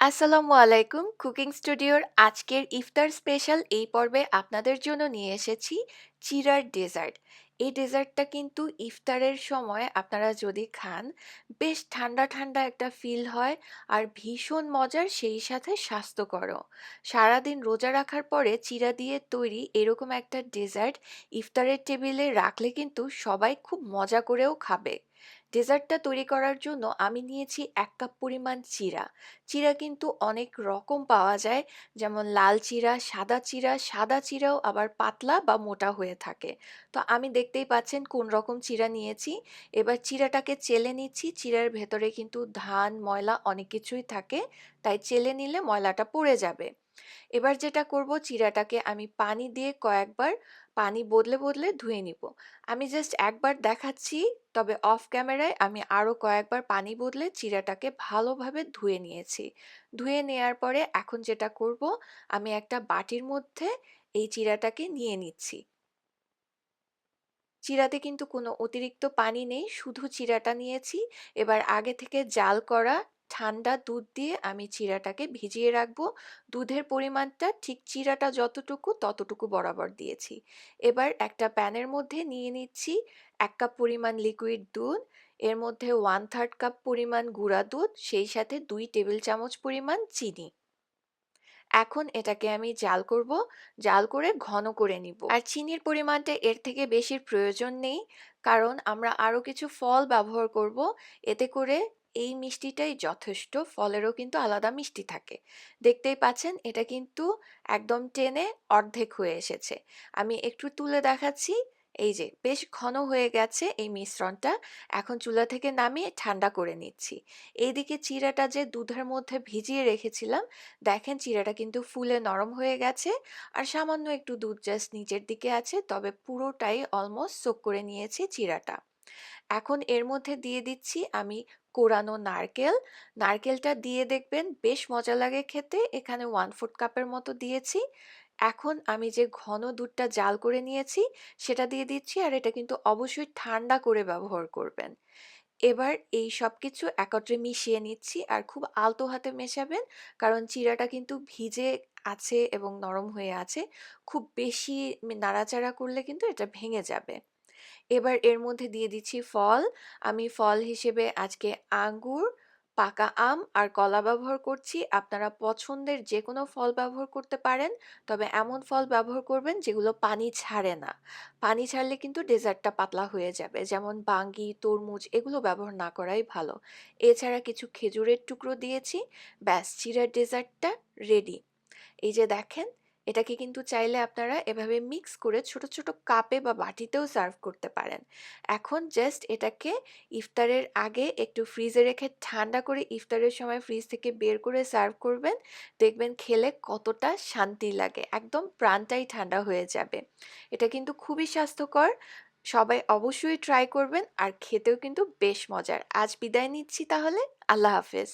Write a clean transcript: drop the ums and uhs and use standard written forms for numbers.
আসসালামু আলাইকুম। কুকিং স্টুডিওর আজকের ইফতার স্পেশাল এই পর্বে আপনাদের জন্য নিয়ে এসেছি চিরার ডেজার্ট। এই ডেজার্টটা কিন্তু ইফতারের সময় আপনারা যদি খান, বেশ ঠান্ডা ঠান্ডা একটা ফিল হয় আর ভীষণ মজার, সেই সাথে স্বাস্থ্যকরও। সারাদিন রোজা রাখার পরে চিরা দিয়ে তৈরি এরকম একটা ডেজার্ট ইফতারের টেবিলে রাখলে কিন্তু সবাই খুব মজা করেও খাবে। ডেজার্টটা তৈরি করার জন্য আমি নিয়েছি 1 কাপ পরিমাণ চিরা। চিরা কিন্তু অনেক রকম পাওয়া যায়, যেমন লাল চিরা, সাদা চিরা। সাদা চিরাও আবার পাতলা বা মোটা হয়ে থাকে। তো আমি দেখতেই পাচ্ছেন কোন রকম চিরা নিয়েছি। এবার চিরাটাকে চেলে নিচ্ছি। চিরার ভেতরে কিন্তু ধান, ময়লা অনেক কিছুই থাকে, তাই চেলে নিলে ময়লাটা পড়ে যাবে। এবার যেটা করব, চিরাটাকে আমি পানি দিয়ে কয়েকবার পানি বদলে বদলে ধুয়ে নিব। আমি জাস্ট একবার দেখাচ্ছি, তবে অফ ক্যামেরায় আমি আরও কয়েকবার পানি বদলে চিরাটাকে ভালোভাবে ধুয়ে নিয়েছি। ধুয়ে নেয়ার পরে এখন যেটা করব, আমি একটা বাটির মধ্যে এই চিরাটাকে নিয়ে নিচ্ছি। চিরাতে কিন্তু কোনো অতিরিক্ত পানি নেই, শুধু চিরাটা নিয়েছি। এবার আগে থেকে জাল করা ঠান্ডা দুধ দিয়ে আমি চিরাটাকে ভিজিয়ে রাখবো। দুধের পরিমাণটা ঠিক চিরাটা যতটুকু ততটুকু বরাবর দিয়েছি। এবার একটা প্যানের মধ্যে নিয়ে নিচ্ছি 1 কাপ পরিমাণ লিকুইড দুধ। এর মধ্যে 1/3 কাপ পরিমাণ গুঁড়া দুধ, সেই সাথে 2 টেবিল চামচ পরিমাণ চিনি। এখন এটাকে আমি জাল করব, জাল করে ঘন করে নিব। আর চিনির পরিমাণটা এর থেকে বেশির প্রয়োজন নেই, কারণ আমরা আরো কিছু ফল ব্যবহার করব। এতে করে এই মিষ্টিটাই যথেষ্ট। ফলেরও কিন্তু আলাদা মিষ্টি থাকে। দেখতেই পাচ্ছেন এটা কিন্তু একদম টেনে অর্ধেক হয়ে এসেছে। আমি একটু তুলে দেখাচ্ছি। এই যে বেশ ঘন হয়ে গেছে এই মিশ্রণটা। এখন চুলা থেকে নামিয়ে ঠান্ডা করে নিচ্ছি। এইদিকে চিড়াটা যে দুধের মধ্যে ভিজিয়ে রেখেছিলাম, দেখেন চিড়াটা কিন্তু ফুলে নরম হয়ে গেছে। আর সামান্য একটু দুধ জাস্ট নিচের দিকে আছে, তবে পুরোটাই অলমোস্ট সোক করে নিয়েছি চিড়াটা। এখন এর মধ্যে দিয়ে দিচ্ছি আমি কোরানো নারকেল। নারকেলটা দিয়ে দেখবেন বেশ মজা লাগে খেতে। এখানে 1/4 কাপের মতো দিয়েছি। এখন আমি যে ঘন দুধটা জাল করে নিয়েছি সেটা দিয়ে দিচ্ছি, আর এটা কিন্তু অবশ্যই ঠান্ডা করে ব্যবহার করবেন। এবার এই সবকিছু একত্রে মিশিয়ে নিচ্ছি, আর খুব আলতো হাতে মেশাবেন, কারণ চিড়াটা কিন্তু ভিজে আছে এবং নরম হয়ে আছে। খুব বেশি নাড়াচাড়া করলে কিন্তু এটা ভেঙে যাবে। এবার এর মধ্যে দিয়ে দিচ্ছি ফল। আমি ফল হিসেবে আজকে আঙ্গুর, পাকা আম আর কলা ব্যবহার করছি। আপনারা পছন্দের যে কোনো ফল ব্যবহার করতে পারেন, তবে এমন ফল ব্যবহার করবেন যেগুলো পানি ছাড়ে না। পানি ছাড়লে কিন্তু ডেজার্টটা পাতলা হয়ে যাবে, যেমন বাঙ্গি, তরমুজ এগুলো ব্যবহার না করাই ভালো। এছাড়া কিছু খেজুরের টুকরো দিয়েছি। ব্যাস, চিড়ার ডেজার্টটা রেডি। এই যে দেখেন, এটাকে কিন্তু চাইলে আপনারা এভাবে মিক্স করে ছোট ছোট কাপে বা বাটিতেও সার্ভ করতে পারেন। এখন জাস্ট এটাকে ইফতারের আগে একটু ফ্রিজে রেখে ঠান্ডা করে ইফতারের সময় ফ্রিজ থেকে বের করে সার্ভ করবেন। দেখবেন খেলে কতটা শান্তি লাগে, একদম প্রাণটাই ঠান্ডা হয়ে যাবে। এটা কিন্তু খুবই স্বাস্থ্যকর। সবাই অবশ্যই ট্রাই করবেন, আর খেতেও কিন্তু বেশ মজার। আজ বিদায় নিচ্ছি তাহলে। আল্লাহ হাফেজ।